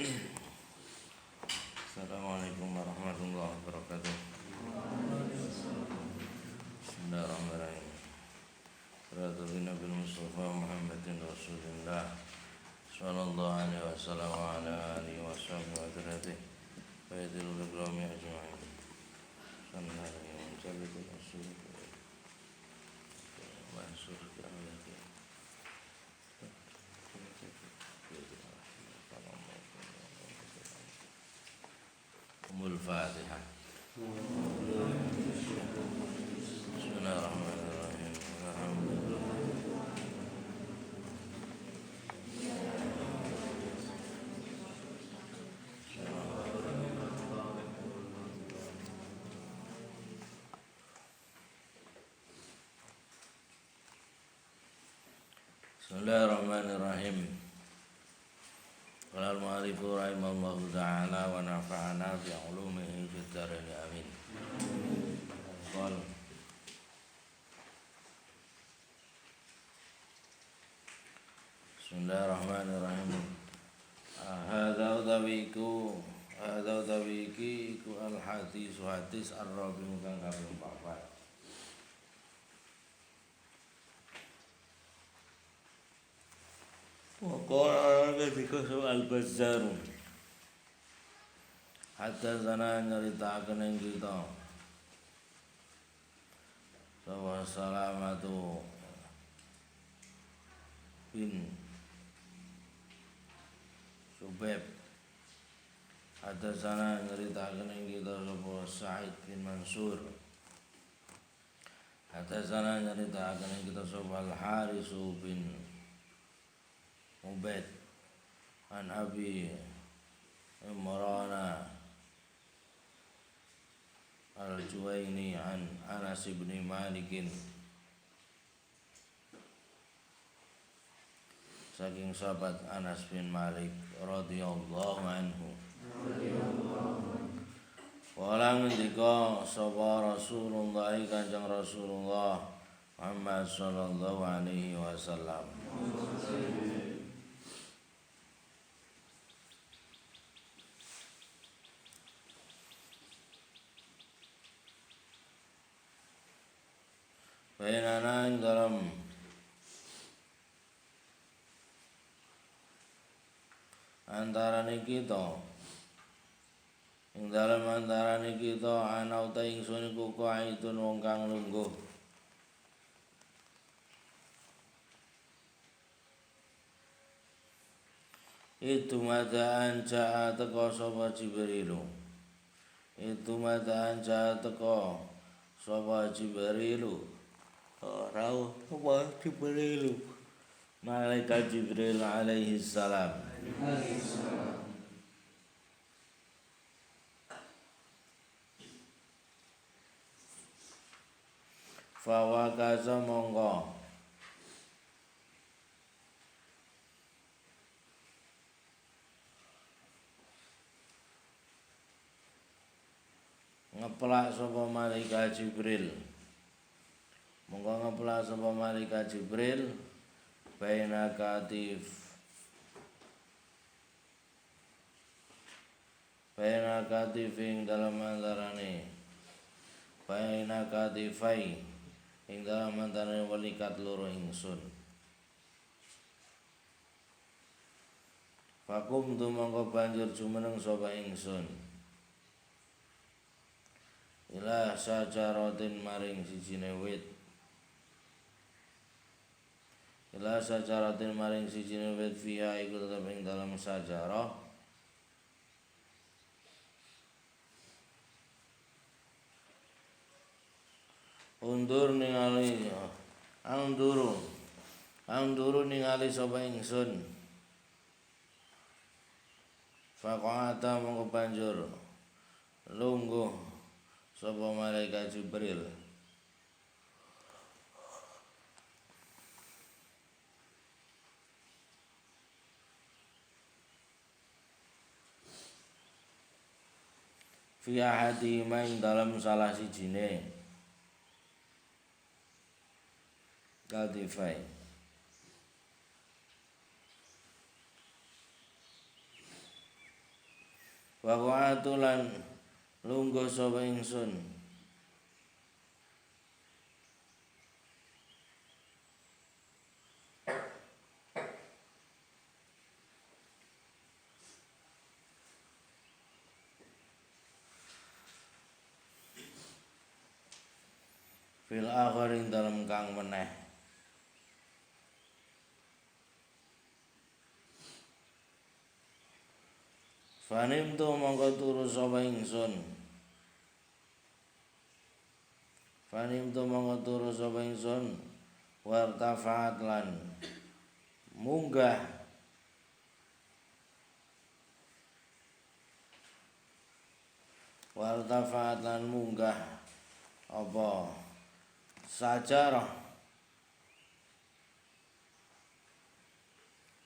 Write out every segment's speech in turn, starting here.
Assalamualaikum warahmatullahi wabarakatuh. Bismillahirrahmanirrahim. Salatu Nabi Mustafa Muhammadin Rasulullah sallallahu alaihi wasallam wa ala alihi wa sahbihi wa dzurriyyatihi wa yadilul ikrami ajma'in. Sallallahu alaihi wa sallam. Mansur Kamilati. Umul Fatihah. Bismillahirrahmanirrahim. Alhamdulillah. Bismillahirrahmanirrahim. Qala al-mu'allifu rahimallahu ta'ala wa nafa'ana bi 'ulumihi fid dharain amin. Qala Bismillahirrahmanirrahim. Hadza utawiku al-hadis ar-rabi kang kaping 4. Waqala ketika soal Bazzar hatta zana nyeritakan yang kita bahwa Salamatu bin Subeb hatta zana nyeritakan yang kita bahwa Sa'id bin Mansur hatta zana nyeritakan yang kita bahwa Al-Harisu bin Ubaid an Abi Imran al-Juwaini an Anas bin Malik saking sahabat Anas bin Malik radhiyallahu anhu. Wala ngendika sapa Rasulullah Kanjeng Rasulullah Muhammad sallallahu alaihi wasallam. Bainana ing dalam antarane kita ana uta ingsun iku kaitun wong kang lungguh itu madaan ja'a teko sapa Jibrilu Rauh apa Jibrilu Malaikat Jibril alaihi salam. Fawakaza mongko ngeplak sapa Malaikat Jibril baina katifing dalam antarane baina katifai ing dalam antarane walikat loro ingsun. Fakum tu mongko banjur jumeneng sapa ingsun ila sajaratin maring sijine wit fiha iku tetep ing dalam sajarah angduru ningali sapa ingsun. Faqata mongko banjur lungguh sapa Malaikat Jibril fi ahadi main dalam salah sijine katifai wa qa'atulan lungguh sapa ingsun fil akhirin dalam kang meneh fanim tu mongko turu sapa ingsun fanim tu mongko turu sapa ingsun wartafaat lan munggah wartafaat lan munggah apa sajarah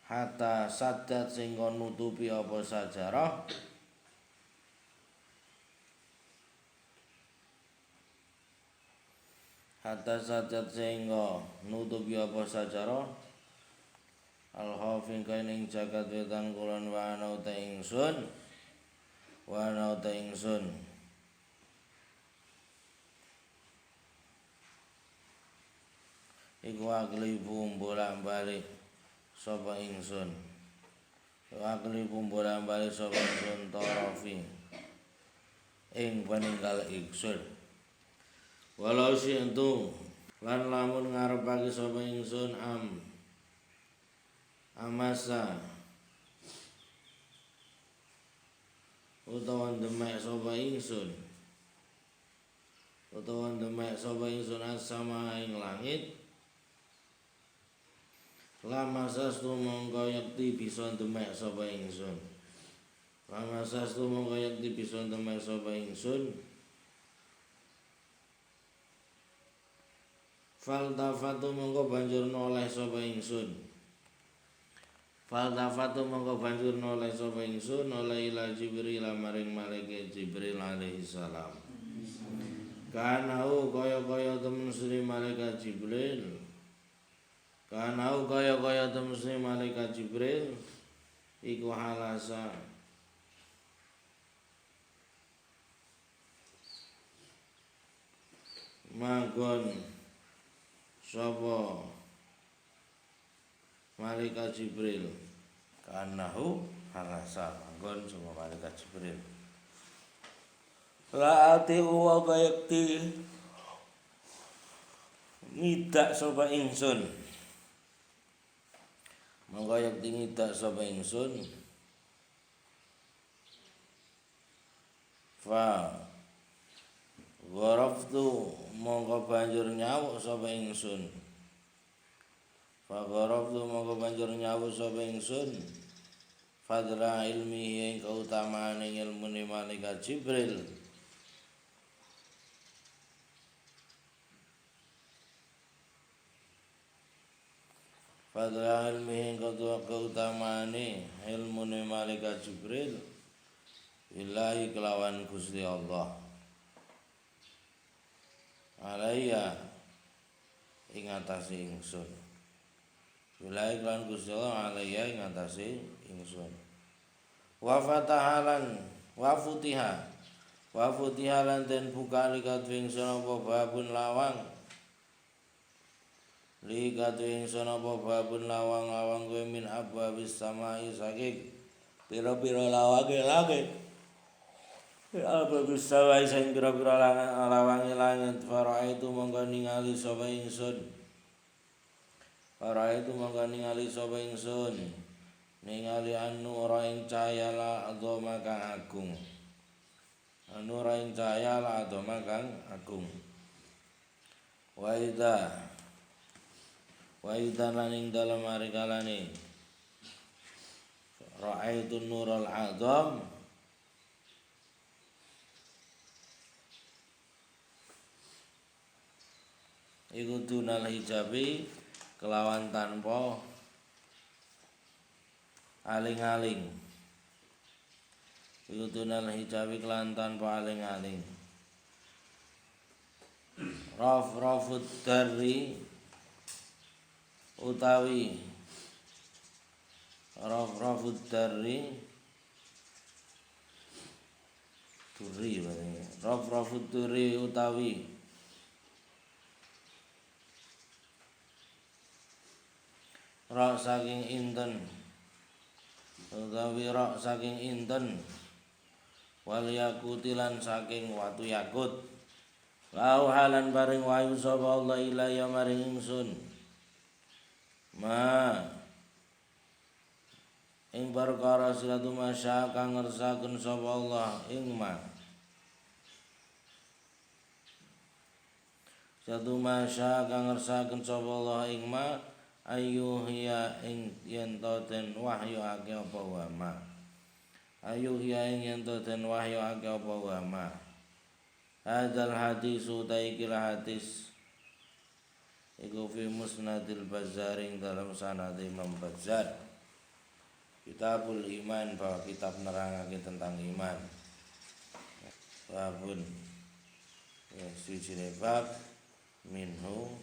hatta sadat sehingga nutupi apa sajarah hatta sadat sehingga nutupi apa sajarah al-khafin kain ing jagat wetan kulon wa ana uta ingsun iku aklibu bolak-balik sapa ingsun bolak-balik sapa ingsun tarafi ing paninggal ingsun walau sientu lan lamun ngarepake sapa ingsun amasa utawa demek sapa ingsun as-sama ing langit lama sastu mongko yakti bisa demek sapa ingsun faltafatu mongko banjur noleh sapa ingsun oleh ila Jibril maring malaikat Jibril alaihi salam kanau kaya temen sri malaikat Jibril iku halasa magon sapa malaikat Jibril kanahu halasa magon sapa malaikat Jibril la ati wa bayakti ngidak sapa ingsun mongko yakti ngidak sapa ingsun fa gharaftu mongko banjur nyawuk sapa ingsun fadla ilmi ing kautamaan ilmune malaikat Jibril fadla ilmi ing kautamane ilmune malaikat Jibril billahi kelawan Gusti Allah alaiya ing atase ingsun billahi kelawan Gusti Allah alaiya ing atase ingsun wa fatahalan wa futiha lan den buka likat ingsun apa babun lawang kowe min abwabis samai saking pira-pira lawange langit abwabis samai saking pira-pira lawange langit faraitu mongko ningali sapa ingsun ningali an-nura ing cahya la adoma kang agung wa idza lan ing dalem arikalane ra'aitu nurul azam iku dunal hijabi kelawan tanpa aling-aling rafrafud dari utawi rafrafud dari Duri berarti. Rafrafut duri utawi ra saking inten utawi ra saking inten wal yakutilan saking watu yakut lau halan bareng wayu sapa Allah ilaya maring ingsun ma ing perkara silatu masya kang ngersaken sapa Allah ing ma satu masya kang ngersaken sapa Allah ing ma ayuhya ing yen to den wahyu ake apa wa ma ayuhya ing yen to den wahyu ake apa wa ma hadal hadis utai kila hadis iku fi musnadil Bazzar ing dalam sanad Imam Bazzar Kitabul Iman bahwa kitab nerangake tentang iman babun ya sijine bab minhu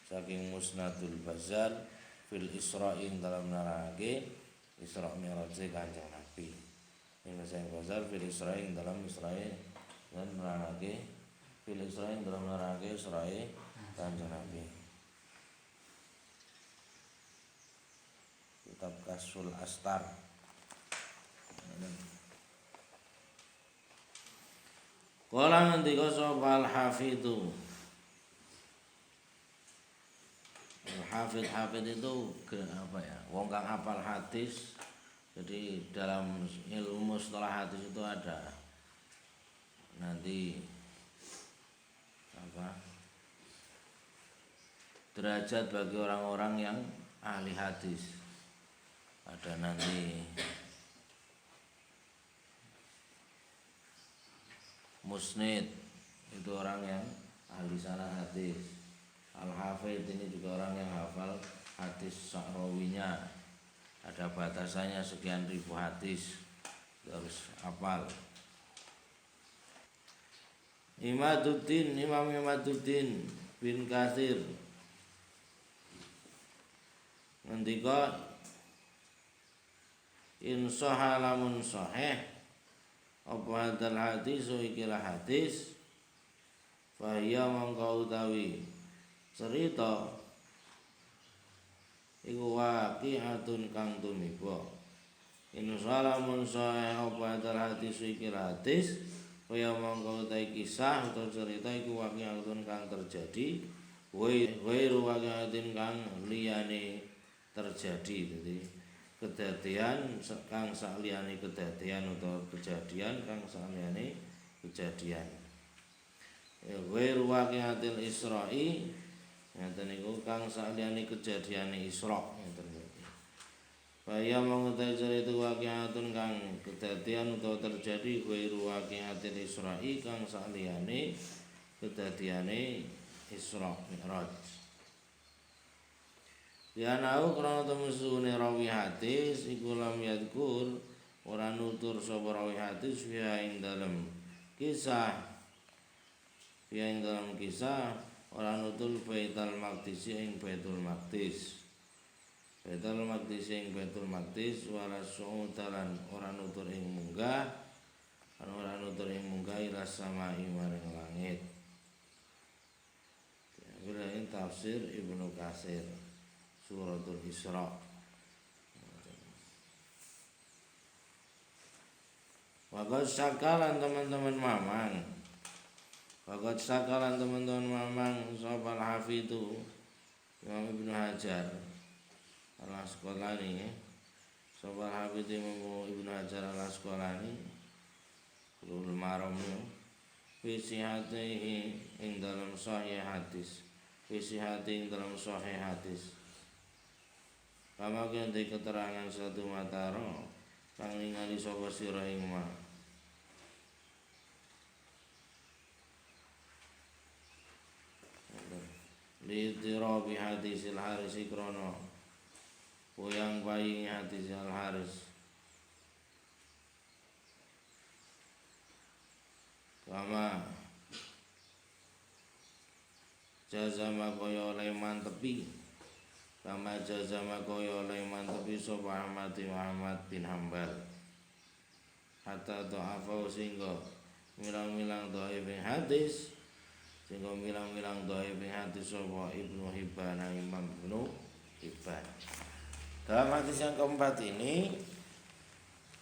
saking musnadul Bazzar fil Isra ing dalam nerangake Isra Mi'raj Kanjeng Nabi ing saking Bazzar fil Isra ing dalam Isra dan nerangake fil Isra ing dalam nerangake Isra Kanjeng Nabi kitab Kasul Astar kala ngendika sapa al-hafidhu hafid itu apa ya wong kang hafal hadis jadi dalam ilmu mustalah hadis itu ada nanti apa derajat bagi orang-orang yang ahli hadis ada nanti musnid itu orang yang ahli sanad hadis al-hafid ini juga orang yang hafal hadis sa'rawinya ada batasannya sekian ribu hadis harus hafal Imam Imaduddin bin Katsir ngendika insha lamun sahih apa hadal hadis ikilah hadis fa ya mangka utawi cerita iku waqi'atun kang tumiba insya lamun sahih apa hadal hadis ikilah hadis fa ya mangka utawi kisah atau cerita iku waqi'atun kang terjadi wairu waqi'atin kang liyane terjadi jadi kedadian kang saliyane kedadian utawa kejadian kang saliyane kejadian wairu waqi'atil Isra'i ngaten niku kang saliyane kejadiane Isra ngaten niki Faya mengetahui cerita waqi'atun kang kedadian utawa terjadi wairu waqi'atil Isra'i kang saliyane kedadiane Isra Mi'raj Dianau krana temusune rawi hadis iku lam yadkur ora nutur sapa rawi hadis fiha ing dalem kisah ora nutur Baitul Maqdis ing Baitul Maqdis wala su'udalan ora nutur ing munggah ila samai maring langit Ini tafsir Ibnu Katsir Suratul Isra. Wakat sakalan teman-teman mamang. Sopal hafidhu Imam Ibnu Hajar Al-Asqalani Sopal hafidhu Imam Ibnu Hajar Al-Asqalani Kulul Maramnya Fisihatihi ing dalam sahih hadis Fisihati ing dalam sahih hadis Kama ganti keterangan satu mataro kang ningali sapa sira ing ma Lidirabi hadisil Haris ikrono Puyang bayi hadis al-Haris Kama Jazama koyo leman tepi Kama jazama koyo leman tepi Sopa Ahmad bin Hanbal Hatta do'afau singgo milang-milang dhaif hadis sehingga milang-milang dhaif hadis sapa Ibnu Hibban Imam Ibnu Hibban. Dalam hadis yang keempat ini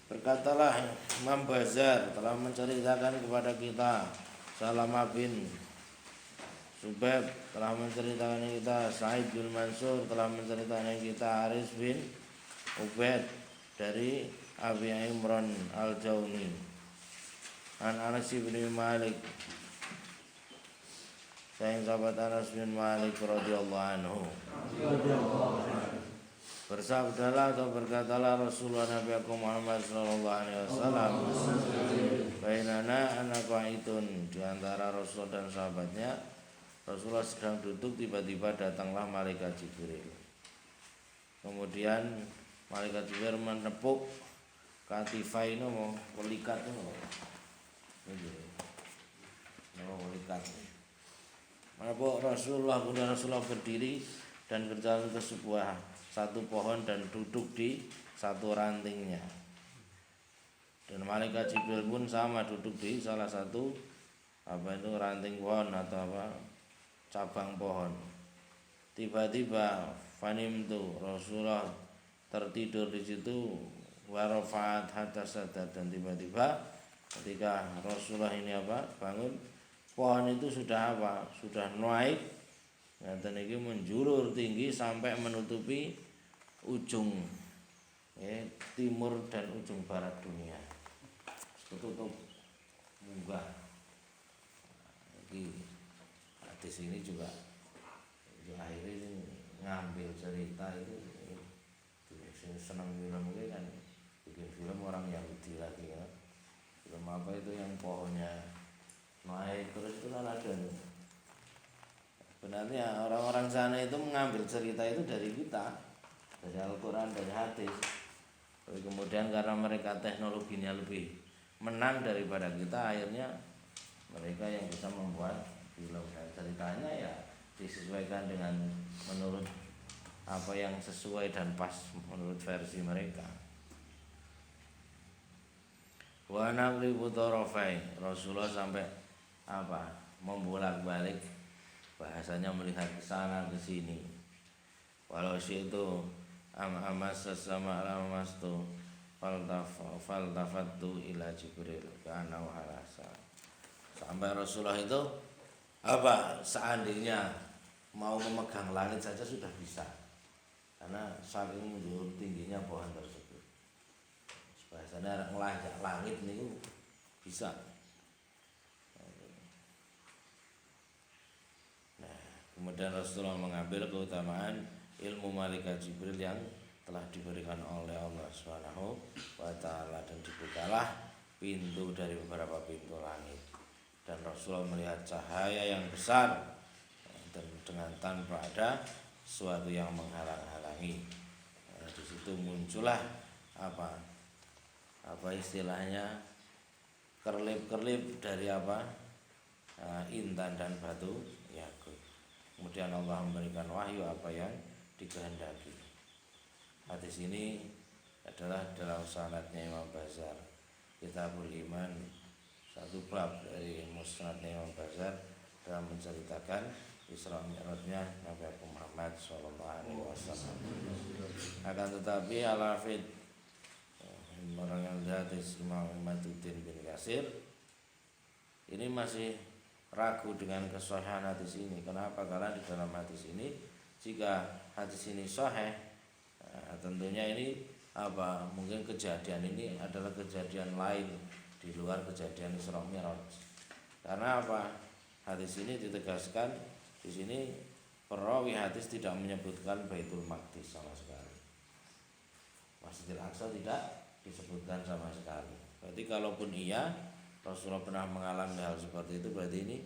berkatalah Imam Bazar telah menceritakan kepada kita Salamah bin Subaib telah menceritakan kita, Sa'id bin Mansur telah menceritakan kita, Haris bin Ubaid dari Abi Imran Al-Jauni an Anas bin Malik, sayang sahabat Anas bin Malik radhiyallahu anhu. Bersabdalah atau berkatalah Rasulullah Nabi Muhammad sallallahu alaihi wasallam, bainana ana qaitun, di antara Rasul dan sahabatnya Rasulullah sedang duduk, tiba-tiba datanglah malaikat Jibril. Kemudian malaikat Jibril menepuk katifainu, mau melikat itu, melikat. Menepuk Rasulullah, kemudian Rasulullah berdiri dan berjalan ke satu pohon dan duduk di satu rantingnya. Dan malaikat Jibril pun sama duduk di salah satu ranting pohon atau cabang pohon. Tiba-tiba fanimtu, Rasulullah tertidur di situ, warafat hatta sadar, dan tiba-tiba ketika Rasulullah ini bangun, pohon itu sudah sudah naik, dan ini menjulur tinggi sampai menutupi ujung timur dan ujung barat dunia, tertutup munggah. Di sini juga akhirnya ngambil cerita itu, senang film itu kan, bikin film orang Yahudi lagi ya. Film apa itu yang pohonnya naik terus itu ada. Sebenarnya orang-orang sana itu mengambil cerita itu dari kita, dari Al-Quran, dari hadis. Tapi kemudian karena mereka teknologinya lebih menang daripada kita, akhirnya mereka yang bisa membuat film, dan ceritanya ya disesuaikan dengan menurut apa yang sesuai dan pas menurut versi mereka. Wa naqlibu tarafai, Rasulullah sampai membolak-balik, bahasanya melihat ke sana ke sini. Walau itu amas sesama alamas tu faltafattu ila Jibril kana halasa. Sampai Rasulullah itu seandainya mau memegang langit saja sudah bisa, karena saking menjulur tingginya pohon tersebut. Bahasanya ngelajak langit ini bisa. Nah, kemudian Rasulullah mengambil keutamaan ilmu malaikat Jibril yang telah diberikan oleh Allah Subhanahu wa taala, dan dibukalah pintu dari beberapa pintu langit. Dan Rasulullah melihat cahaya yang besar, dan dengan tanpa ada sesuatu yang menghalang-halangi. Di situ muncullah istilahnya kerlip-kerlip dari intan dan batu yakut. Kemudian Allah memberikan wahyu apa yang dikehendaki. Hadis ini adalah dalam sanadnya Imam Bazar, Kitabul Iman, satu bab dari Musnadnya Imam Bazar dalam menceritakan Isra Mi'rajnya Nabi Muhammad SAW. Akan tetapi Al-Hafidz orang yang hadis Imam Imaduddin bin Katsir ini masih ragu dengan kesahihan hadis ini. Kenapa? Karena di dalam hadis ini, jika hadis ini sahih, tentunya ini mungkin kejadian ini adalah kejadian lain di luar kejadian Isra Mi'raj. Karena hadis ini ditegaskan di sini, perawi hadis tidak menyebutkan Baitul Maqdis sama sekali. Masjidil Aqsa tidak disebutkan sama sekali. Berarti kalaupun iya Rasulullah pernah mengalami hal seperti itu, berarti ini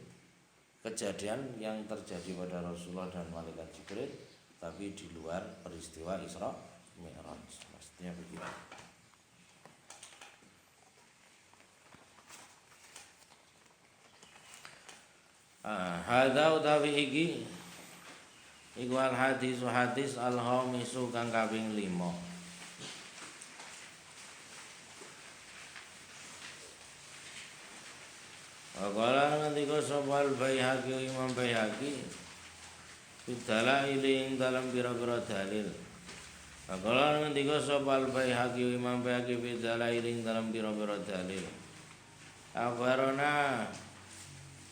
kejadian yang terjadi pada Rasulullah dan malaikat Jibril, tapi di luar peristiwa Isra Mi'raj. Maksudnya begitu. Hadza utawi iki iku al hadis al-khamisu kang kaping 5. Qala ngendika sapa Al-Baihaqi Imam Baihaqi bidalail ing dalam pira-pira dalil. Qala ngendika sapa Al-Baihaqi Imam Baihaqi bidalail ing dalam pira-pira dalil. Akhbarana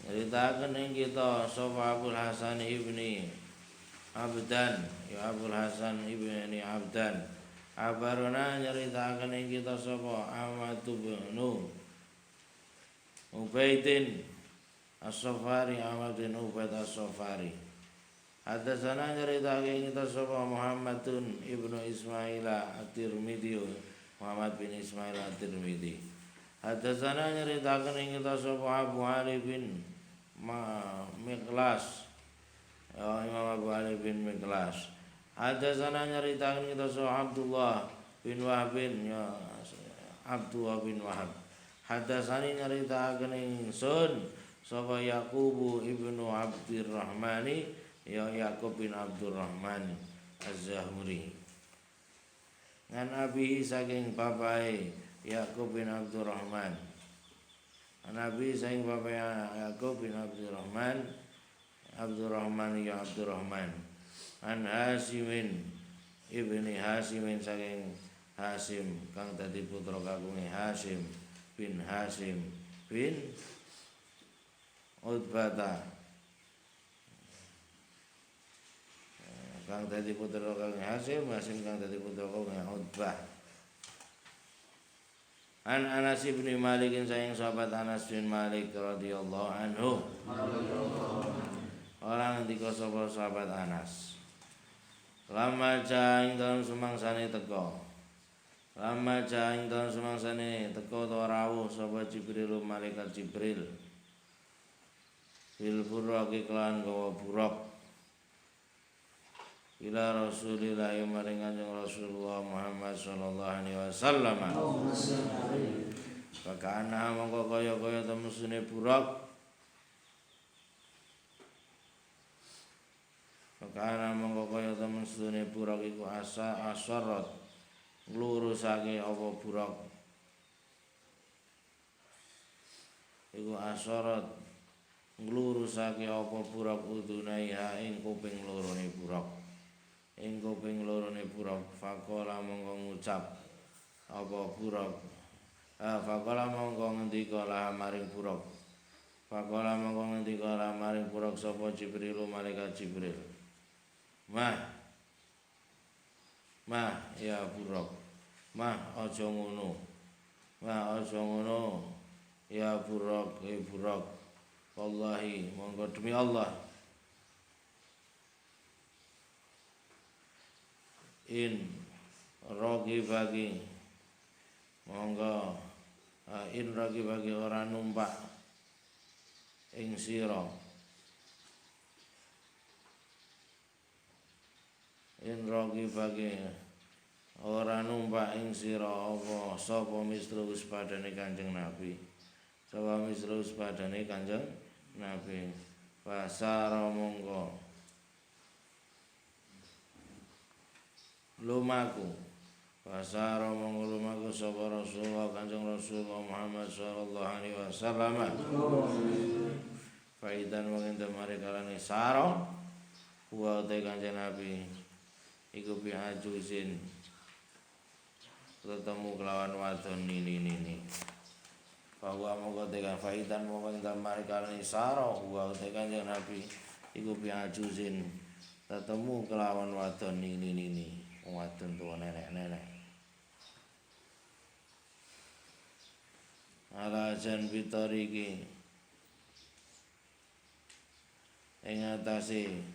nyeritakeun ing kita sapa Abdul Hasan ibni Abdan, ya Abdul Hasan ibni Abdan. Akhbarana nyeritakeun ing kita sapa Ahmad bin Ubaidin As-Safari, Ahmad bin Ubaid As-Safari. Hadatsana nyeritakeun kita sapa Muhammadun ibnu Ismail At-Tirmidzi, Muhammad bin Ismail At-Tirmidzi. Hadatsana nyeritakeun ing kita sapa Abu Ali bin Miklas, Imam Abu Ali bin Miklas. Hadatsana nyeritakeun kita sapa Abdullah bin Wahab bin Abdullah bin Wahab. Hadatsani nyeritakeun ingsun sapa Yaqub ibnu Abdurrahmani, ya Yaqub bin Abdurrahman Az-Zahuri. Ngan abi saking bapae Yaqub bin Abdurrahman. Nabi saking bapae Yaqub bin Abdurrahman, Abdurrahman ya Abdurrahman. An Hasimin ibni Hasimin saking Hasim kang dadi putra kagunge Hasim bin Hasim bin Utbah kang dadi putra kagunge Hasim kang dadi putra kagunge Utbah. An Anas bin Malik saking sahabat Anas bin Malik radhiyallahu anhu. Orang ngendika sapa sahabat Anas. Lama jaing dalam sumangsane teko. Lama jaing dalam sumangsane teko to rawuh sapa Jibril malaikat Jibril. Bil buraq iklan gawa buraq. Ila Rasulillah maring Kanjeng Rasulullah Muhammad sallallahu alaihi wasallam. Kakana mongko kaya-kaya temesune buraq. Kakana mongko kaya temesune buraq iku asarat nglurusake apa buraq. Iku asarat nglurusake apa buraq udunaiha ing kuping lorone buraq. Ing kuping lorone buraq faqala mongko ngucap apa buraq. Faqala mongko ngendika lah maring buraq. Faqala mongko ngendika lah maring buraq sapa Jibril malaikat Jibril. Mah ya buraq. Mah aja ngono. Mah aja ngono. Ya buraq, buraq. Wallahi monggo demi Allah. In rogi bagi monggo in rogi bagi ora numpak ing sira. In rogi bagi ora numpak ing sira apa sapa misrus padane Kanjeng Nabi. Sapa misrus padane Kanjeng Nabi. Pasara monggo lumaku. Pasara monggo lumaku sapa Rasulullah Kanjeng Rasulullah Muhammad sallallahu alaihi wasallam. Faidan wong mari kalane sara wa te Kanjeng Nabi iku biajuzin ketemu kelawan wadon nini. Bahwa monggo tekan faidan monggo mari kalane sara wa te Kanjeng Nabi iku biajuzin ketemu kelawan wadon nini. Wadon tuwa nenek-nenek. Ala jan bitariki ing atase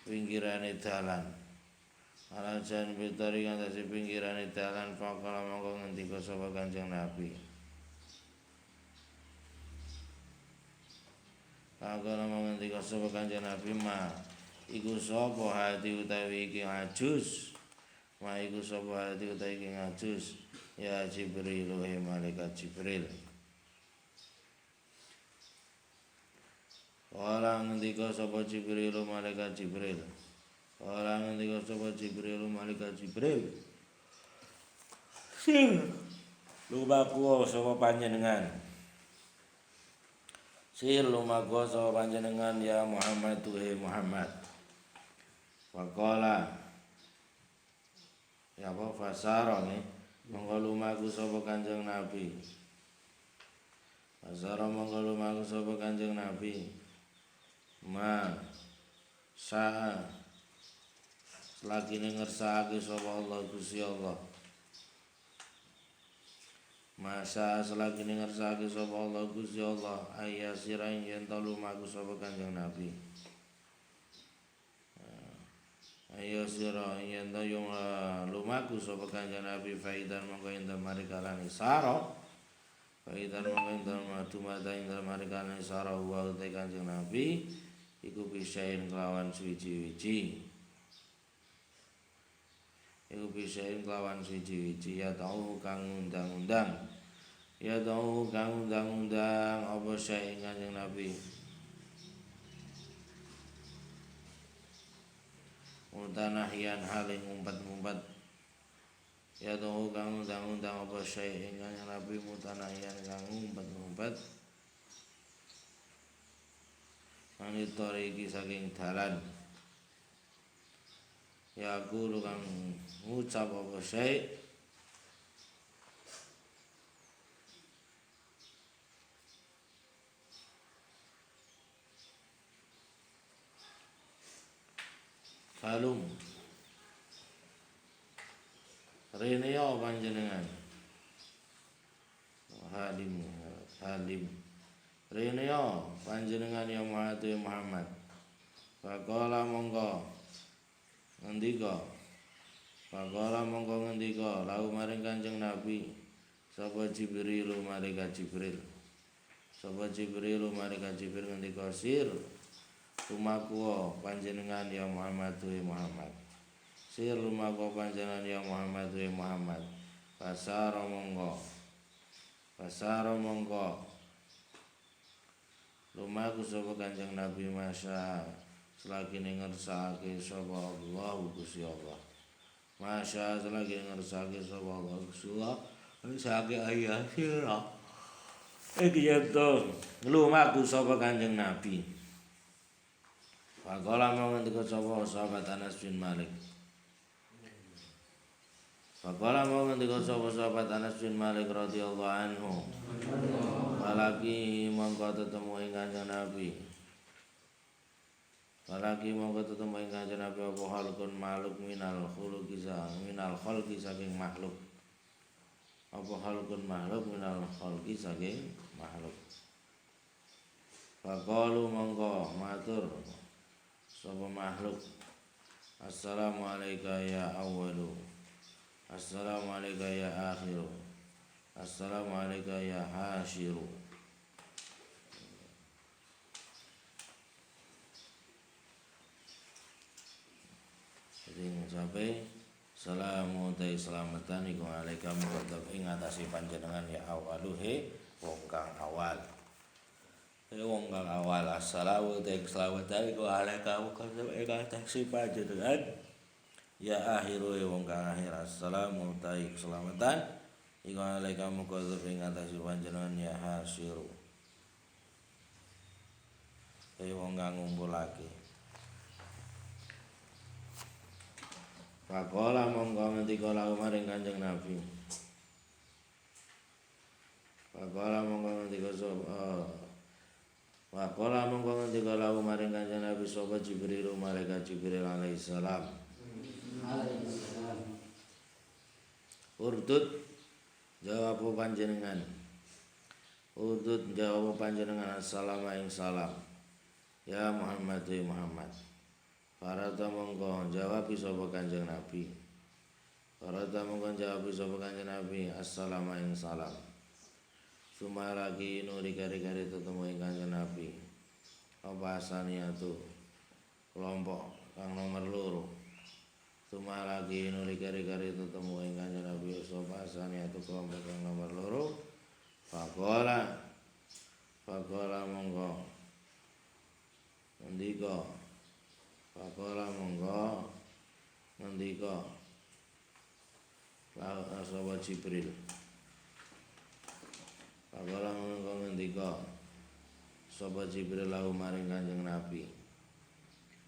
pinggirane dalan. Ala jan bitariki ing atase pinggirane dalan faqala mongko ngendika sapa Kanjeng Nabi. Faqala mongko ngendika sapa Kanjeng Nabi iku sapa hati utawi iki ajus. Ma iku sapa hati utawi iki ajus. Ya Jibril wa malaikat Jibril. Ora ngendika sapa Jibril malaikat Jibril. Ora ngendika sapa Jibril malaikat Jibril. Lumaku sapa panjenengan. Sir lumaku sapa panjenengan ya Muhammad tuhe Muhammad. Faqala ya apa fasara nih monggo lumaku sapa Kanjeng Nabi. Fasara monggo lumaku sapa Kanjeng Nabi. Ma sa selagi ngersakake sapa Allah Gusti Allah. Masa selagi ngersakake sapa Allah Gusti Allah ayasira yen to lumaku sapa Kanjeng Nabi. Ayo sira yen to yung lumaku sapa Kanjeng Nabi faidan mongko yen mari kalane sara. Faidan mongko yen mata yen mari kalane sara wa te Kanjeng Nabi iku bisain kelawan suci-suci. Iku bisain kelawan suci-suci ya tau kang undang-undang. Ya tau kang undang-undang apa sae Kanjeng Nabi. Mutanahyan haling umpat-umpat. Ya tau kang undang-undang apa sae Kanjeng Nabi mutanahyan kang umpat-umpat. Manit iki saking dalan. Ya aku kang ngucap apa sae Halum rene yo panjenengan halim rene yo panjenengan ya Muhammad faqala monggo ngendika lahu maring Kanjeng Nabi sapa Jibril malaikat Jibril ngendika sir lumaku panjenengan ya Muhammad sir lumaku panjenengan ya Muhammad pasara monggo lumaku sapa Kanjeng Nabi masya selagi ngersakake sapa Allah Gusti Allah masya selagi ngersakake sapa Allah Gusti Allah sake ayat sira iki yen to lumaku sapa Kanjeng Nabi. Faqala monggo ngendika sapa sahabat Anas bin Malik. Radhiyallahu anhu. Falaki monggo tetemu ing Kanjeng Nabi. Apa halukun makhluk minal khalqi saking makhluk. Faqalu monggo matur sapa makhluk assalamu alayka ya awwalu assalamu alayka ya akhiru assalamu alayka ya hasyiru. Jadi sampai salamu ta selamatan iku alaika muqaddam ing atase panjenengan ya awaluhe wong kang awal. Wong kang awal assalamu ta keselamatan iku alaika muqaddam ing atase panjenengan ya akhiru wong kang akhir assalamu ta keselamatan iku alaika muqaddam ing atase panjenengan ya hasyiru. Wong kang ngumpulake. Faqala monggo ngendika lahu maring Kanjeng Nabi. Faqala monggo ngendika lahu maring Kanjeng Nabi sapa Jibril malaikat Jibril alaihi salam. Urdud jawab panjenengan. Assalamu ing salam. Ya Muhammad ya Muhammad. Farata mongko jawab sapa Kanjeng Nabi. Assalamu ing salam. Sumaragi nuri kari-kari tetemu ing Kanjeng Nabi. Apa asaniyatu kelompok kang nomor loro. Sumaragi nuri kari-kari tetemu ing Kanjeng Nabi. Apa asaniyatu kelompok kang nomor loro. Faqala monggo ngendika sahabat Jibril. Faqala monggo ngendika sapa Jibril lahu maring Kanjeng Nabi.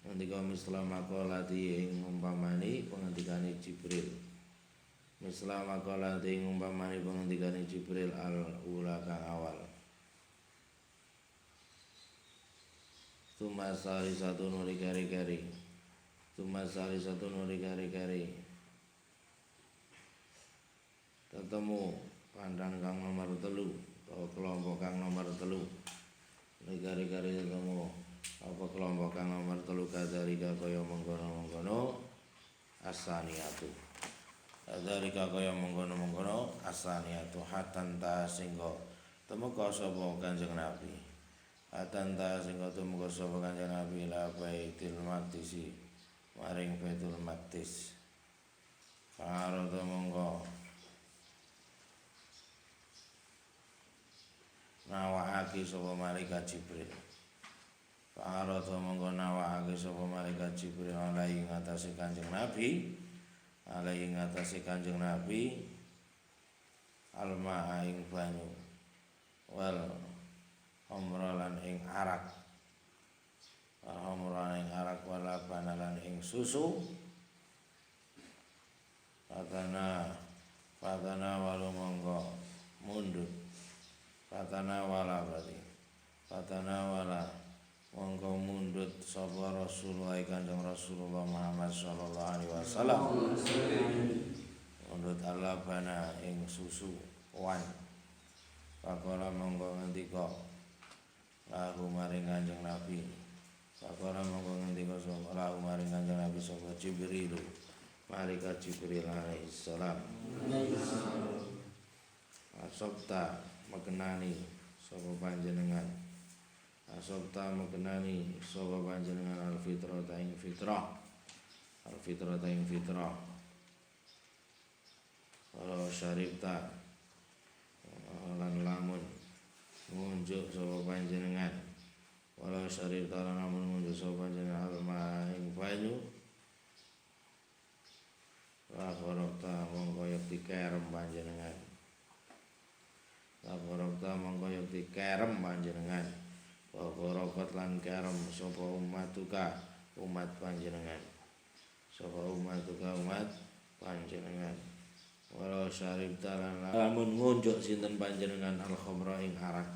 Ngendika misla maqalati ing umpamane pengendikane Jibril. Misla maqalati ing umpamane pengendikane Jibril al-ula kang awal. Tumasari satu nuri kari-kari. Tumasari satu nuri kari-kari. Ketemu pandan kang nomor 3 atau kelompok kang nomor 3. Nuri-kari ketemu apa kelompok kang nomor 3 kadarika kaya mengkono-mengkono asaniatu. Kadarika kaya mengkono-mengkono asaniatu hatan ta singgo temeka sapa Kanjeng Nabi. Hatan ta singgo temeka sapa Kanjeng Nabi la Baitul Maqdis maring Baitul Maqdis. Parata mongko nawakake sapa malaikat Jibril. Parata mongko nawakake sapa malaikat Jibril alaihi ngatasi Kanjeng Nabi. Alaihi ngatasi Kanjeng Nabi alma ing banyu wal homrolan ing arak. Homrolan ing arak wala banalan ing susu. Fatana walu mongko mundut. Fatana wala berarti. Fatana wala mongko mundut sapa Rasulullah Kanjeng Rasulullah Muhammad sallallahu alaihi wasallam. Mundut Allah bana ing susu wan. Pakala mongko ngendika lahu maring Kanjeng Nabi. Pakala mongko ngendika sapa lahu maring Kanjeng Nabi sapa Jibril. Malaikat Jibril alaihi salam. Asabta mekenani sapa panjenengan. Asabta mekenani sapa panjenengan al-fitrah ing fitrah. Al-fitrah ing fitrah. Walau syaribta lan lamun ngunjuk sapa panjenengan. Walau syaribta lan lamun ngunjuk sapa panjenengan alma ing banyu. La korokta mongko yakti kerem panjenengan. La korokta mongko yakti kerem panjenengan. Wa korokot lan kerem sapa umatuka umat panjenengan. Sapa umatuka umat panjenengan. Walau syaribta lan lamun ngunjuk sinten panjenengan al-khamra ing arak.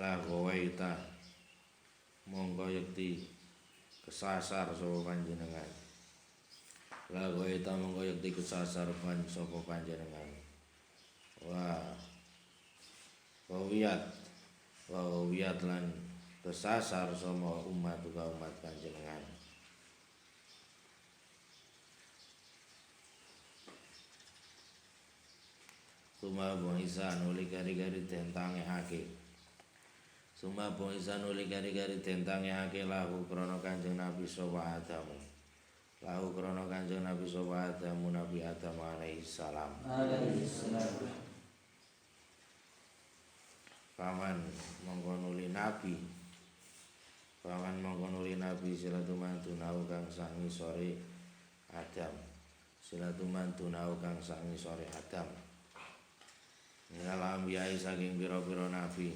La gawaita mongko yakti kesasar sapa panjenengan. La gawaita mongko yakti kesasar sapa panjenengan. Wawiyat lan kesasar sama umat panjenengan. Suma bangsa nuli gari-gari tentange hake. Suma bangsa nuli gari-gari tentange hake lahu krana Kanjeng Nabi sapa Adam. Lahu krana Kanjeng Nabi sapa Adam Nabi Adam alaihi salam. Paman mongko nuli nabi. Paman mongko nuli nabi silatumantu nau kang sangi sore Adam. Silatumantu nau kang sangi sore Adam. Minal ambiyai saking pira-pira nabi.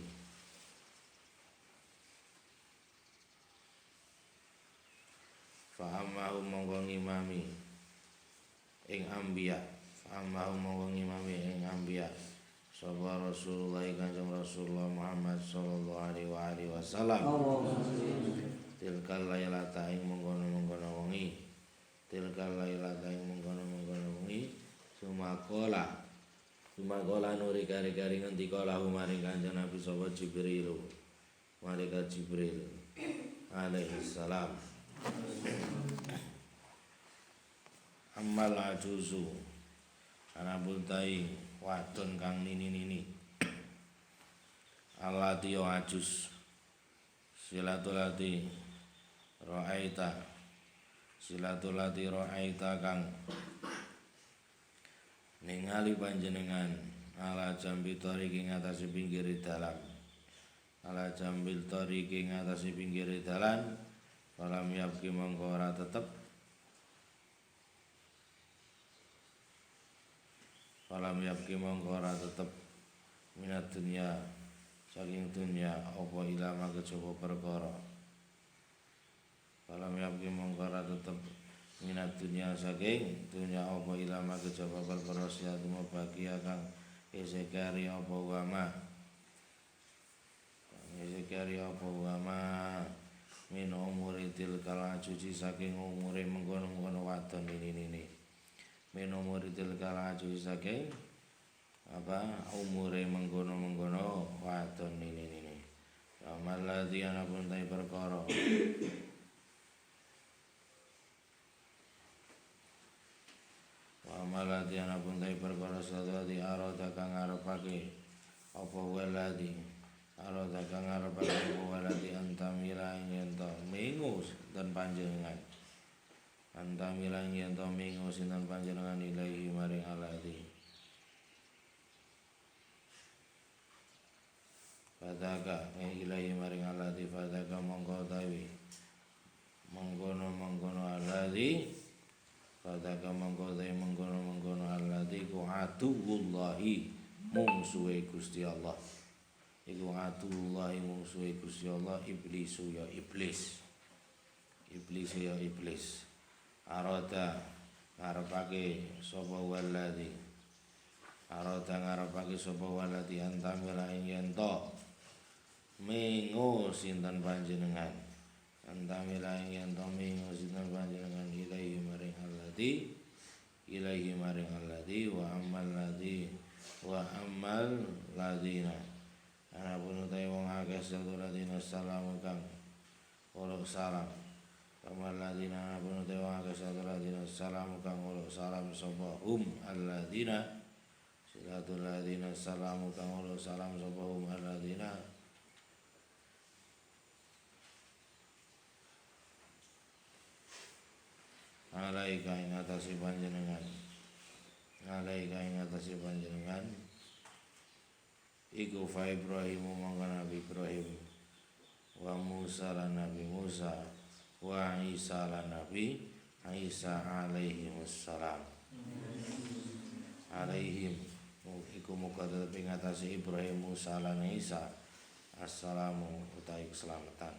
Fa ammahu mongko ngimami ing ambiya. Fa ammahu mongko ngimami ing ambiya. Sapa Rasulullah Kanjeng Rasulullah Muhammad sallallahu alaihi wasallam. Tilkal lailata ing mengkono-mengkono wengi. Tilkal lailata ing mengkono-mengkono wengi. Sumakola nuri kari-kari ngendika lahu maring Kanjeng Nabi sapa Jibril. Malaikat Jibril alaihi salam. Amal ajuzu ana buntai wadon kang nini-nini. Allati ajus silatulati ra'aita kang ningali panjenengan ala jambi tariqi ngatasi pinggir dalan. Ala jambil tariqi ngatasi pinggir dalan. Falam yabki mongko ora tetep. Falam yabki mongko ora tetep minat dunia saking dunya apa ilama kejaba perkara falam yabki mongkara tetep minat dunya saking dunya apa ilama kejaba perkara siatu mabaki kang isekari apa wama min umuri tilkal ajuji saking umure mengkono-mengkono wadon ini min umuri tilkal ajuji saking umure mengkono-mengkono wadon ini amal ladzi ana pun tai perkara amal ladzi ana pun tai perkara sadati arada kang arepake apa waladi arada kang arepake apa waladi antamila yen to mengus dan panjenengan antamila yen to mengus dan panjenengan ilahi maring aladi fadaka ilahi maring aladi fadaka mongko tawi mengkono aladi fadaka mongko tawi mengkono aladi ku atullahi mungsuhe Gusti Allah iku atullahi mungsuhe Gusti Allah iblisu ya iblis arada ngarepake sapa waladi antamila yen to mengo sinten panjenengan antamila yen to mengo sinten panjenengan ilahi maring alladzi wa amal ladina ana pun utahe wong akeh saduradina salamu kang ora salam amal ladina ana pun utahe wong akeh saduradina salamu kang ora salam sapa alladina silatul ladina salamu kang ora salam sapa alladina alaika ing atase panjenengan iku fa Ibrahim mongko Nabi Ibrahim wa Musa lan Nabi Musa wa Isa lan Nabi Isa alaihi wassalam alaihim iku muga tetep ing atase Ibrahim Musa lan Isa assalamu utawi keselamatan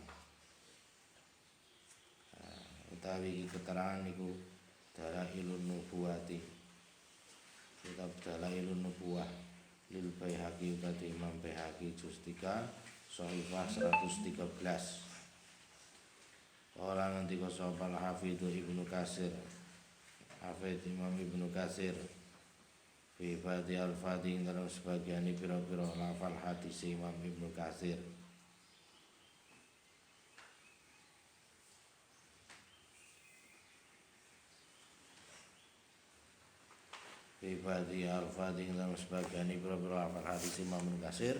utawi keterangan iku dalailun nubuwati kitab dalailun nubuwah lil Baihaqi uti Imam Baihaqi juz 3 Shahifah 113 orang ngendika sapa Hafidz Ibnu Katsir Hafidz Imam Ibnu Katsir fi Badi al-Fadi dalam sebagian pira-pira lafal hadis Imam Ibnu Katsir Bibadi al-Fadhi dalam sebagian ibro-ibro hafal hadis Imam Ibnu Katsir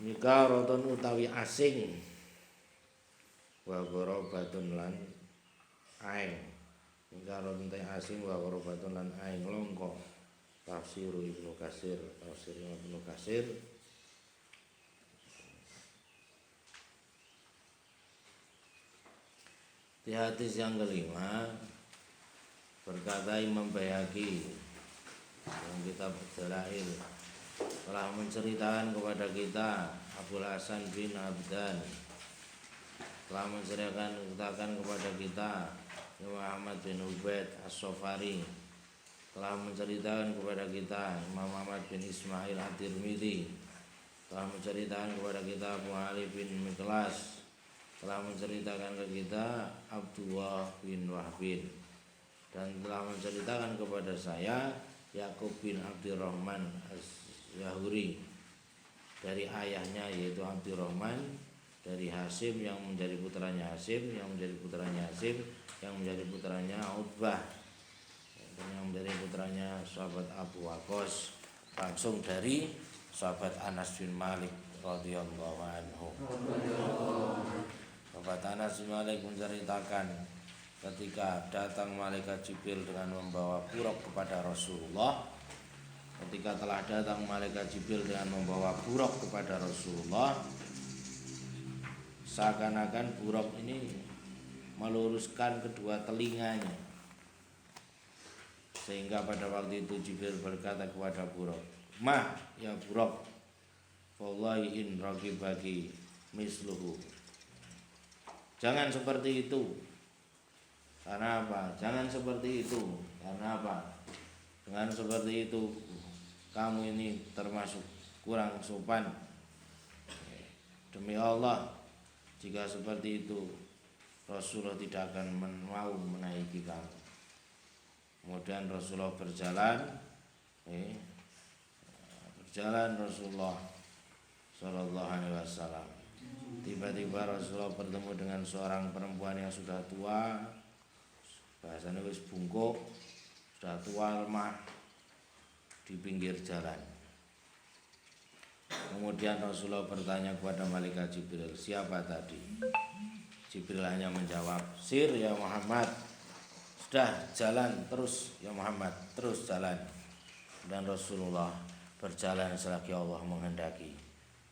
nika roton utawi asing wa gharabatun lan aing nika roton asing wa gharabatun lan aing longko tafsir Ibnu Katsir tafsir Ibnu Katsir di hadis yang kelima berkata Imam Baihaqi dalam kitab Dalail telah menceritakan kepada kita Abul Hasan bin Abdan telah menceritakan kepada kita Muhammad bin Ubaid As-Sofari telah menceritakan kepada kita Imam Ahmad bin Ismail At-Tirmidzi telah menceritakan kepada kita Abu Ali bin Miklas telah menceritakan ke kita Abdullah bin Wahbin dan telah menceritakan kepada saya Yakub bin Abdurrahman Az-Zahuri dari ayahnya yaitu Abdurrahman dari Hasim yang menjadi putranya Hasim yang menjadi putranya Hasim yang menjadi putranya Utbah dan yang menjadi putranya sahabat Abu Waqqas langsung dari sahabat Anas bin Malik radhiyallahu anhu. Sahabat Anas bin Malik menceritakan ketika datang malaikat Jibril dengan membawa buruk kepada Rasulullah ketika telah datang malaikat Jibril dengan membawa buruk kepada Rasulullah seakan-akan buruk ini meluruskan kedua telinganya sehingga pada waktu itu Jibril berkata kepada buruk ya buruk wallahi in raqibaki misluhu. Jangan seperti itu. Karena apa? Jangan seperti itu. Karena apa? Dengan seperti itu kamu ini termasuk kurang sopan. Demi Allah, jika seperti itu Rasulullah tidak akan mau menaiki kamu. Kemudian Rasulullah berjalan Rasulullah Sallallahu Alaihi Wasallam. Tiba-tiba Rasulullah bertemu dengan seorang perempuan yang sudah tua, bahasanya wis bungkuk, sudah tua lemah, di pinggir jalan. Kemudian Rasulullah bertanya kepada malaikat Jibril, siapa tadi? Jibril hanya menjawab, sir ya Muhammad. Sudah jalan terus ya Muhammad, terus jalan. Dan Rasulullah berjalan selagi Allah menghendaki.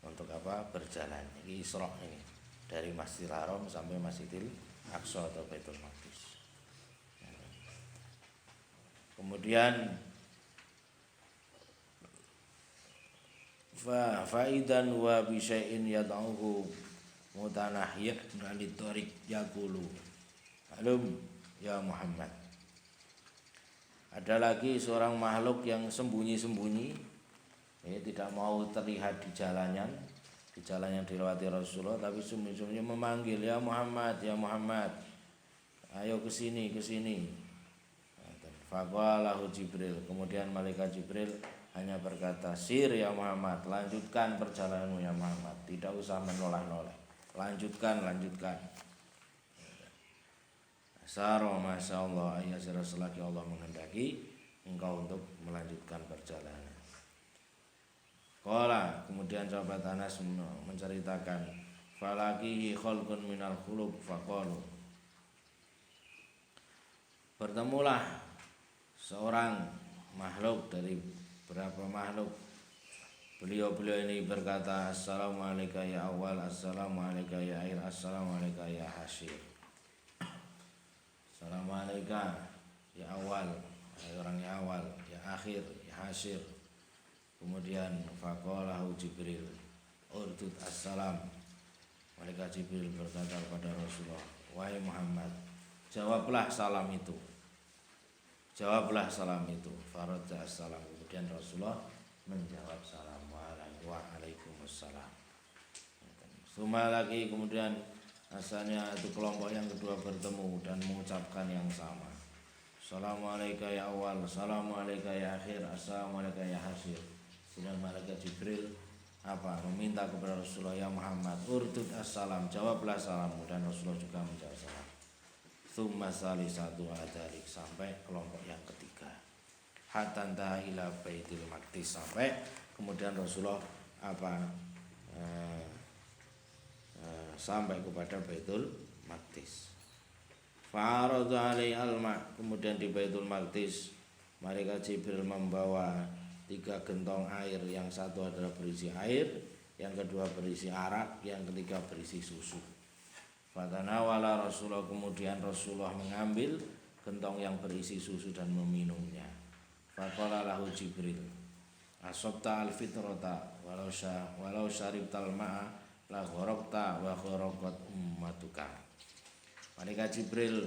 Untuk apa? Berjalan. Ini Isra ini, dari Masjidil Haram sampai Masjidil Aqsa atau Baitul Maqdis. Kemudian faidan wa bi syai'in yad'uhu mutanahiyyan anit thariq yaqulu alum ya Muhammad. Ada lagi seorang makhluk yang sembunyi-sembunyi, tidak mau terlihat di jalan yang dilewati Rasulullah, tapi sembunyi-sembunyi memanggil, ya Muhammad, ya Muhammad, ayo ke sini, ke sini. Faqalahu Jibril, kemudian malaikat Jibril hanya berkata, sir ya Muhammad, lanjutkan perjalananmu ya Muhammad, tidak usah menoleh-noleh, lanjutkan. Saro masya Allah, ayat selagi Allah menghendaki engkau untuk melanjutkan perjalanan. Qala, kemudian sahabat Anas menceritakan, falakihi khalqun minal khuluq faqalu, bertemulah seorang makhluk dari berapa makhluk. Beliau ini berkata, assalamualaikum ya awal, assalamualaikum ya akhir, assalamualaikum ya hasyir. Assalamualaikum ya awal, orang yang awal, ya akhir, ya hasyir. Kemudian faqalahu Jibril, urdud assalam. Malaikat Jibril berkata kepada Rasulullah, wahai Muhammad, jawablah salam itu. Faradza assalam. Kemudian Rasulullah menjawab salam, waalaikumsalam. Suma lagi, kemudian asalnya itu kelompok yang kedua bertemu dan mengucapkan yang sama. Assalamualaikum ya awal, assalamualaikum ya akhir, assalamualaikum ya hasyir. Kemudian malaikat Jibril meminta kepada Rasulullah, ya Muhammad, urdud assalam, jawablah salammu. Dan Rasulullah juga menjawab salam. Tsumma salisatu adalik, sampai kelompok yang ketiga. Hatta intaha ila Baitul Maqdis, sampai kemudian Rasulullah sampai kepada Baitul Maqdis. Fa'arada alaihi alma, kemudian di Baitul Maqdis malaikat Jibril membawa 3 gentong air, yang satu adalah berisi air, yang kedua berisi arak, yang ketiga berisi susu. Fatanawala Rasulullah, kemudian Rasulullah mengambil gentong yang berisi susu dan meminumnya. Faqala lahu Jibril, asabta al-fitrata walau syaribtal ma'a la gharaqta wa gharaqat ummatuka. Malaikat Jibril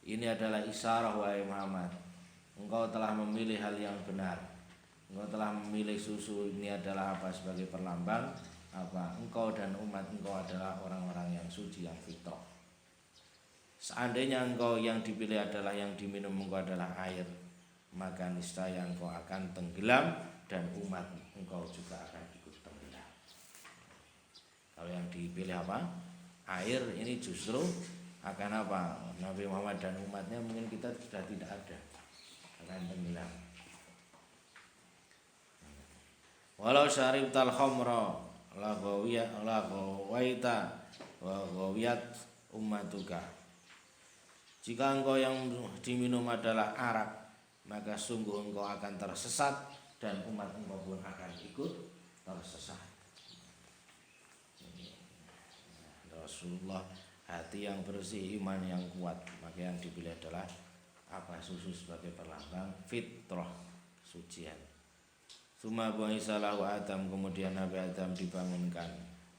ini adalah isyarah, wahai Muhammad, engkau telah memilih hal yang benar. Engkau telah memilih susu ini adalah sebagai perlambang engkau dan umat engkau adalah orang-orang yang suci, yang fitrah. Seandainya engkau yang dipilih adalah, yang diminum engkau adalah air, maka niscaya engkau akan tenggelam dan umat engkau juga akan ikut tenggelam. Kalau yang dipilih air, ini justru akan Nabi Muhammad dan umatnya mungkin kita sudah tidak ada, akan tenggelam. Walau syaribtal khamra la ghawaita wa ghawiyat ummatuka. Jika engkau yang diminum adalah arak, maka sungguh engkau akan tersesat dan umat engkau pun akan ikut tersesat. Rasulullah hati yang bersih, iman yang kuat, maka yang dipilih adalah susu sebagai perlambang fitrah, sucian. Suma bu'isalahu Adam, kemudian Nabi Adam dibangunkan,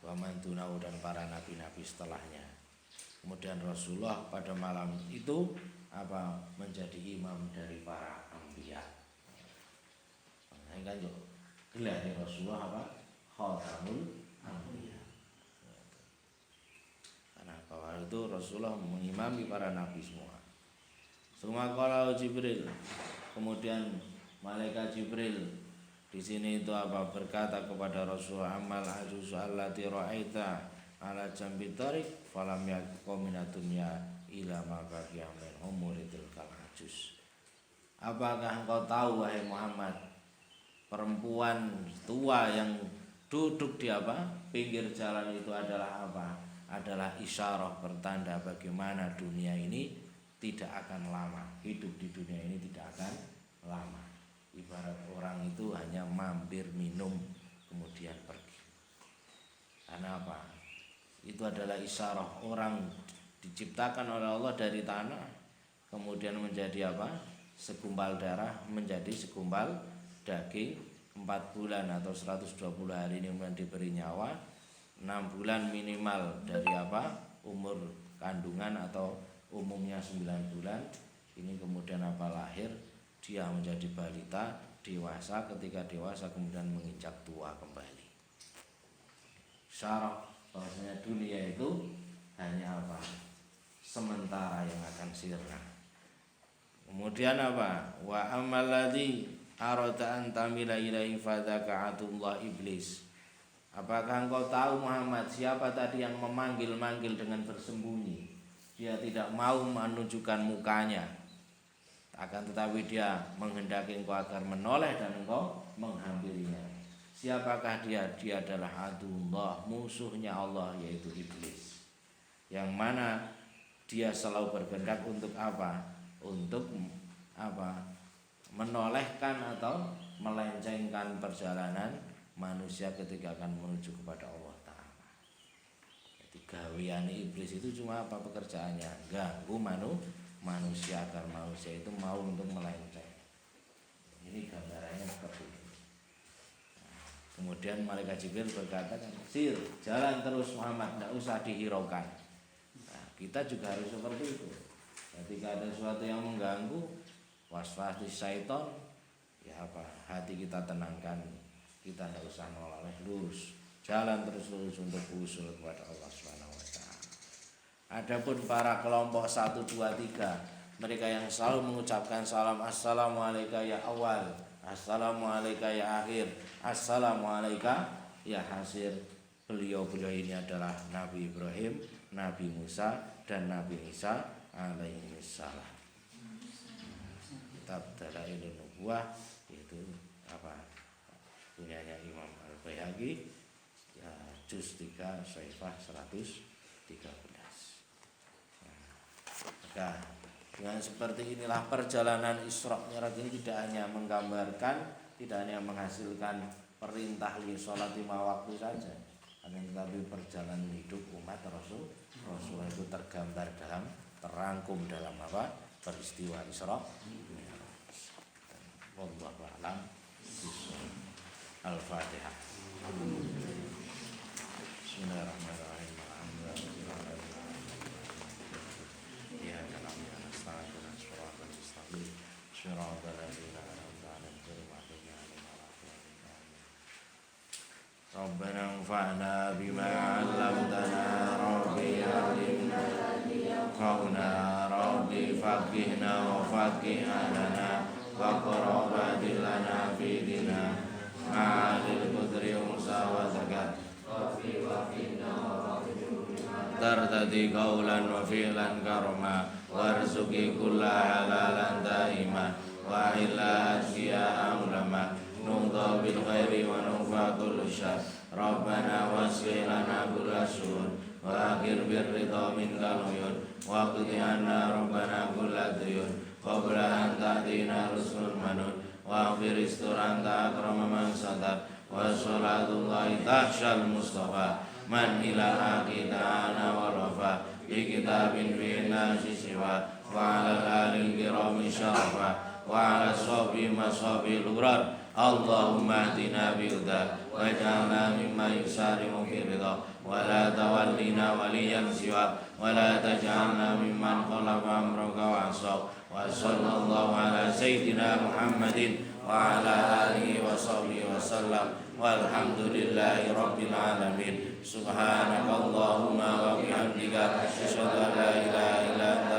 wa man dunahu dan para nabi-nabi setelahnya. Kemudian Rasulullah pada malam itu menjadi imam dari para anbiya. Nah, kan yo gelar Rasulullah khatamul anbiya. Karena bahwa itu Rasulullah mengimami para nabi semua. Suma qala Jibril, kemudian malaikat Jibril di sini itu berkata kepada Rasulullah, amal ajuz allati ra'aita ala jambi tariq falam yakum minatunya ila ma baqiya min umuritil kalajuz. Apakah engkau tahu wahai Muhammad, perempuan tua yang duduk di pinggir jalan itu adalah adalah isyarah, pertanda bagaimana dunia ini tidak akan lama, hidup di dunia ini tidak akan lama. Ibarat orang itu hanya mampir minum kemudian pergi. Karena itu adalah isyarah, orang diciptakan oleh Allah dari tanah, kemudian menjadi segumpal darah, menjadi segumpal daging, 4 bulan atau 120 hari ini kemudian diberi nyawa, 6 bulan minimal dari umur kandungan atau umumnya 9 bulan. Ini kemudian lahir, dia menjadi balita, dewasa, ketika dewasa kemudian menginjak tua kembali. Syarat bahwasanya dunia itu hanya sementara yang akan sirna. Kemudian wa amalladzi arada an tamila ilaihi fadzaka atullah iblis. Apakah engkau tahu Muhammad siapa tadi yang memanggil-manggil dengan bersembunyi? Dia tidak mau menunjukkan mukanya, akan tetapi dia menghendaki engkau agar menoleh dan engkau menghampirinya. Siapakah dia? Dia adalah adullah, musuhnya Allah, yaitu iblis. Yang mana dia selalu berkehendak untuk Untuk menolehkan atau melencengkan perjalanan manusia ketika akan menuju kepada Allah Ta'ala. Jadi gawean iblis itu cuma pekerjaannya? Ganggu manusia agar manusia itu mau untuk melenceng. Ini gambarannya seperti ini. Kemudian malaikat Jibril berkata, sir, jalan terus Muhammad, tidak usah dihiraukan. Nah, kita juga harus seperti itu. Ketika ada sesuatu yang mengganggu, waswas syaitan, hati kita tenangkan, kita tidak usah menoleh, lurus, jalan terus lurus untuk usul kepada Allah Subhanahu wa Ta'ala. Adapun para kelompok 1, 2, 3, mereka yang selalu mengucapkan salam, assalamualaikum ya awal, assalamualaikum ya akhir, assalamualaikum ya hasir. Beliau-beliau ini adalah Nabi Ibrahim, Nabi Musa, dan Nabi Isa alaihissalam. Kitab Dalailun Nubuwah itu punyanya Imam Al-Baihaqi, juz 3 Syaifah 113. Nah, dengan seperti inilah perjalanan Isra Mi'raj ini tidak hanya menggambarkan, tidak hanya menghasilkan perintah sholat 5 waktu saja, tetapi perjalanan hidup umat Rasul itu tergambar terangkum dalam peristiwa Isra Mi'raj. Wallahu a'lam. Al-Fatihah. Bismillahirrahmanirrahim. Rabbana anfa'na bima 'allamtana rabbi alimna qawna rabbi faqihna wa faqih alana wa qarabati lana fi dina ma'adil qudri musa wa zakat tartadi qawlan wa fi'lan karma warzuki kulla halalan daima wa ila asya ulama nunggu bil khairi wa nungfa kullu syar Rabbana wasli lana kulla syur wa akhir birridha minkal uyun wa qdi anna Rabbana kulla duyun qabla an ta'dina rusul manun wa akhir isturanta akrama man satar wa salatullahi tahsyal mustafa man ilaha kita'ana wa rafa bi kitabin fi nasi siwa wa ala alil kirami syarafa wa ala sobi masobi lurar اللهم اهدنا بهداك واجعلنا ممن يسارع في رضاك ولا تولنا وليا سواك ولا تجعلنا ممن خلف أمرك وعصاك وصلى الله على سيدنا محمد وعلى آله وصحبه وسلم والحمد لله رب العالمين. سبحانك اللهم وبحمدك أشهد أن لا إله إلا أنت